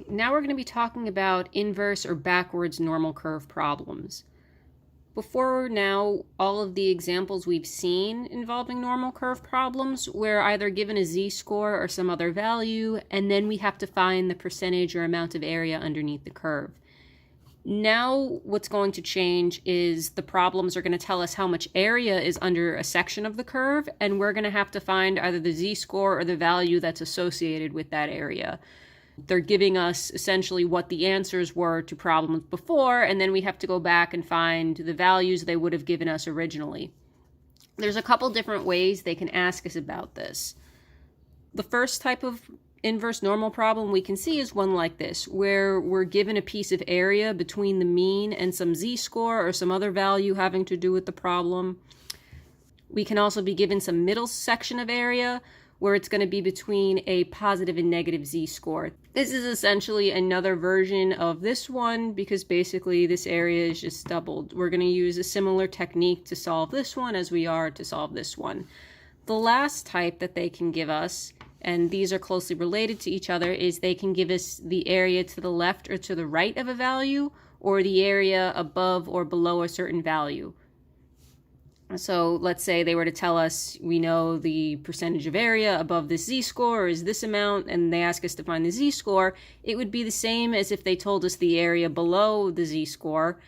Now we're going to be talking about inverse or backwards normal curve problems. Before now, all of the examples we've seen involving normal curve problems, we're either given a z-score or some other value, and then we have to find the percentage or amount of area underneath the curve. Now what's going to change is the problems are going to tell us how much area is under a section of the curve, and we're going to have to find either the z-score or the value that's associated with that area. They're giving us essentially what the answers were to problems before, and then we have to go back and find the values they would have given us originally. There's a couple different ways they can ask us about this. The first type of inverse normal problem we can see is one like this, where we're given a piece of area between the mean and some z-score or some other value having to do with the problem. We can also be given some middle section of area where it's going to be between a positive and negative z-score. This is essentially another version of this one because basically this area is just doubled. We're going to use a similar technique to solve this one as we are to solve this one. The last type that they can give us, and these are closely related to each other, is they can give us the area to the left or to the right of a value, or the area above or below a certain value. So let's say they were to tell us we know the percentage of area above this z-score is this amount, and they ask us to find the z-score. It would be the same as if they told us the area below the z-score.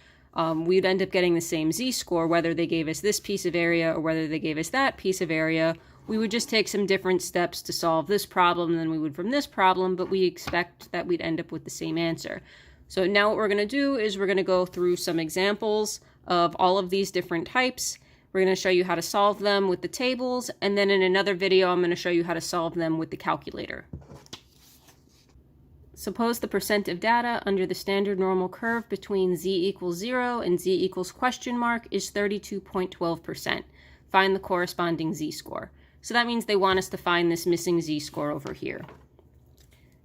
We'd end up getting the same z-score whether they gave us this piece of area or whether they gave us that piece of area. We would just take some different steps to solve this problem than we would from this problem, but we expect that we'd end up with the same answer. So now what we're going to do is we're going to go through some examples of all of these different types. We're going to show you how to solve them with the tables, and then in another video I'm going to show you how to solve them with the calculator. Suppose the percent of data under the standard normal curve between z equals 0 and z equals question mark is 32.12%. Find the corresponding z-score. So that means they want us to find this missing z-score over here.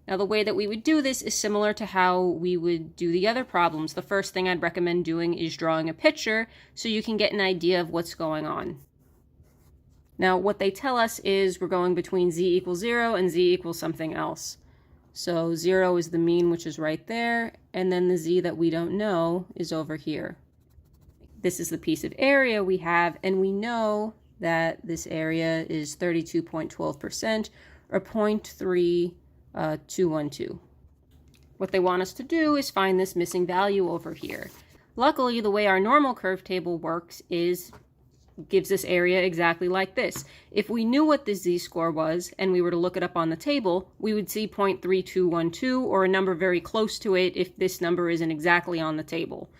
Now the way that we would do this is similar to how we would do the other problems. The first thing I'd recommend doing is drawing a picture so you can get an idea of what's going on. Now what they tell us is we're going between z equals 0 and z equals something else. So 0 is the mean, which is right there, and then the z that we don't know is over here. This is the piece of area we have, and we know that this area is 32.12% or 0.3212. What they want us to do is find this missing value over here. Luckily, the way our normal curve table works is gives us area exactly like this. If we knew what the z-score was and we were to look it up on the table, we would see 0.3212 or a number very close to it if this number isn't exactly on the table.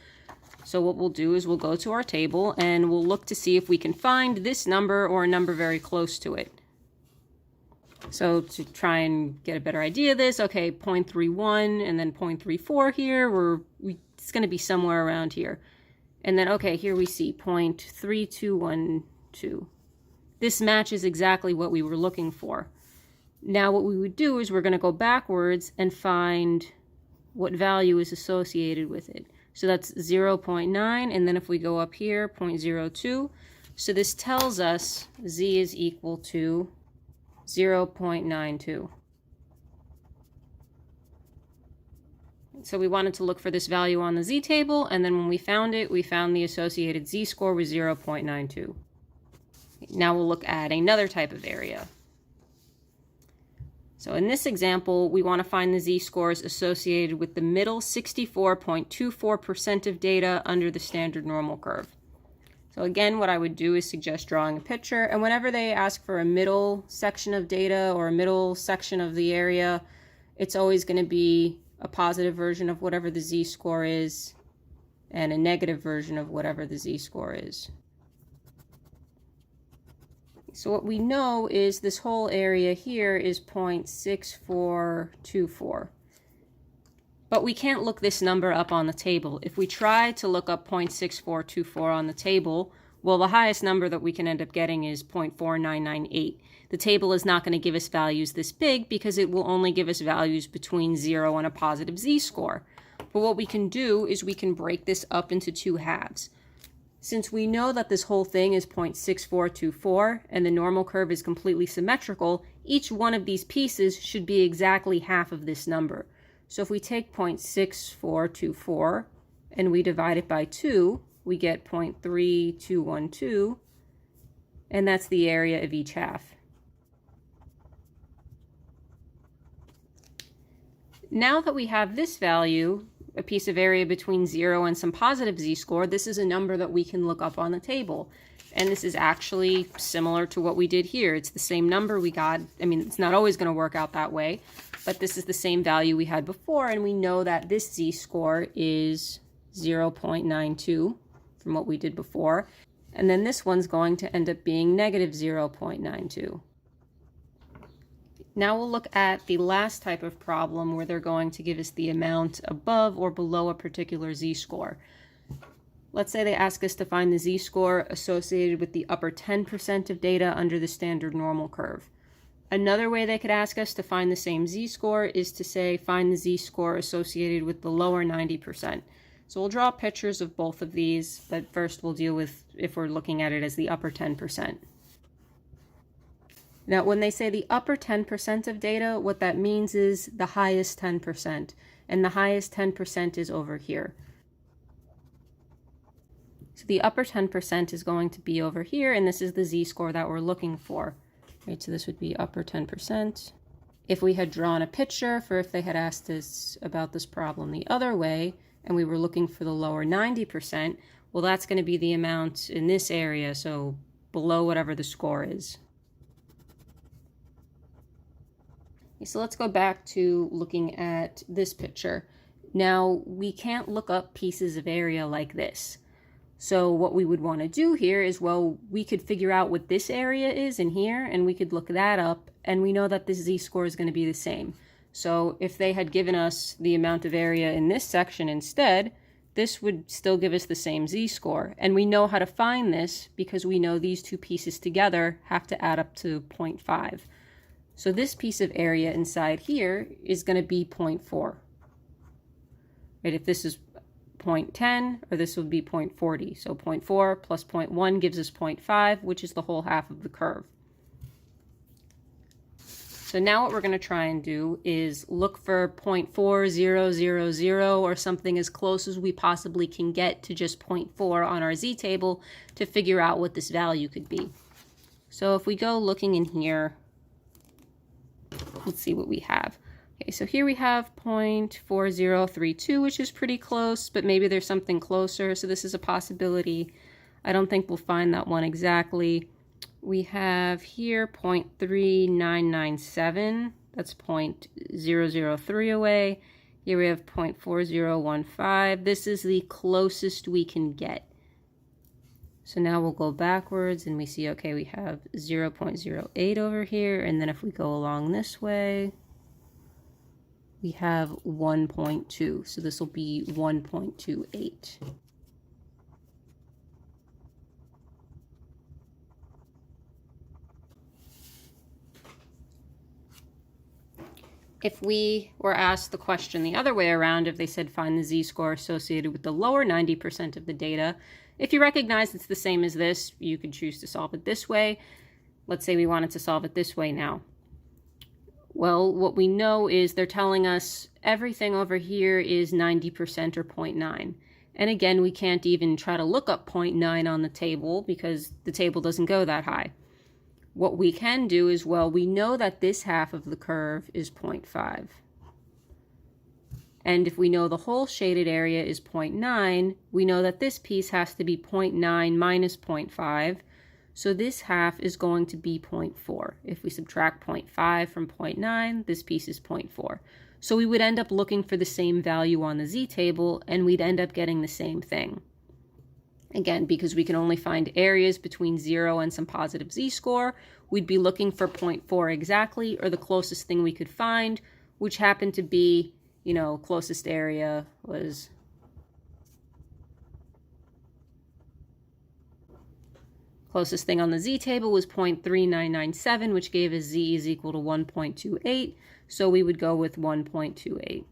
So what we'll do is we'll go to our table and we'll look to see if we can find this number or a number very close to it. So to try and get a better idea of this, okay, 0.31 and then 0.34 here, it's going to be somewhere around here. And then, okay, here we see 0.3212. This matches exactly what we were looking for. Now what we would do is we're going to go backwards and find what value is associated with it. So that's 0.9, and then if we go up here, 0.02. So this tells us z is equal to 0.92. So we wanted to look for this value on the z-table, and then when we found it, we found the associated z-score was 0.92. Now we'll look at another type of area. So in this example, we want to find the z-scores associated with the middle 64.24% of data under the standard normal curve. So again, what I would do is suggest drawing a picture, and whenever they ask for a middle section of data or a middle section of the area, it's always going to be a positive version of whatever the z-score is and a negative version of whatever the z-score is. So what we know is this whole area here is 0.6424. But we can't look this number up on the table. If we try to look up 0.6424 on the table, well, the highest number that we can end up getting is 0.4998. The table is not going to give us values this big because it will only give us values between 0 and a positive z-score. But what we can do is we can break this up into two halves. Since we know that this whole thing is 0.6424 and the normal curve is completely symmetrical, each one of these pieces should be exactly half of this number. So if we take 0.6424 and we divide it by 2, we get 0.3212, and that's the area of each half. Now that we have this value, a piece of area between 0 and some positive z-score, this is a number that we can look up on the table. And this is actually similar to what we did here. It's the same number we got. I mean, it's not always going to work out that way, but this is the same value we had before, and we know that this z-score is 0.92 from what we did before. And then this one's going to end up being negative 0.92. Now we'll look at the last type of problem where they're going to give us the amount above or below a particular z-score. Let's say they ask us to find the z-score associated with the upper 10% of data under the standard normal curve. Another way they could ask us to find the same z-score is to say find the z-score associated with the lower 90%. So we'll draw pictures of both of these, but first we'll deal with if we're looking at it as the upper 10%. Now, when they say the upper 10% of data, what that means is the highest 10%, and the highest 10% is over here. So the upper 10% is going to be over here, and this is the z-score that we're looking for. Right, so this would be upper 10%. If we had drawn a picture for if they had asked us about this problem the other way, and we were looking for the lower 90%, well, that's going to be the amount in this area, so below whatever the score is. So let's go back to looking at this picture. Now, we can't look up pieces of area like this. So what we would want to do here is, well, we could figure out what this area is in here, and we could look that up, and we know that this z-score is going to be the same. So if they had given us the amount of area in this section instead, this would still give us the same z-score. And we know how to find this because we know these two pieces together have to add up to 0.5. So this piece of area inside here is going to be 0.4. Right? If this is 0.10, or this would be 0.40. So 0.4 plus 0.1 gives us 0.5, which is the whole half of the curve. So now what we're going to try and do is look for 0.4000 or something as close as we possibly can get to just 0.4 on our z-table to figure out what this value could be. So if we go looking in here, let's see what we have. Okay, so here we have 0.4032, which is pretty close, but maybe there's something closer, so this is a possibility. I don't think we'll find that one exactly. We have here 0.3997, that's 0.003 away. Here we have 0.4015. This is the closest we can get. So now we'll go backwards and we see, okay, we have 0.08 over here, and then if we go along this way, we have 1.2, so this will be 1.28. If we were asked the question the other way around, if they said find the z-score associated with the lower 90% of the data, if you recognize it's the same as this, you could choose to solve it this way. Let's say we wanted to solve it this way now. Well, what we know is they're telling us everything over here is 90% or 0.9. And again, we can't even try to look up 0.9 on the table because the table doesn't go that high. What we can do is, well, we know that this half of the curve is 0.5. And if we know the whole shaded area is 0.9, we know that this piece has to be 0.9 minus 0.5. So this half is going to be 0.4. If we subtract 0.5 from 0.9, this piece is 0.4. So we would end up looking for the same value on the z-table, and we'd end up getting the same thing. Again, because we can only find areas between 0 and some positive z-score, we'd be looking for 0.4 exactly, or the closest thing we could find, which happened to be, you know, closest area was closest thing on the z-table was 0.3997, which gave us z is equal to 1.28, so we would go with 1.28.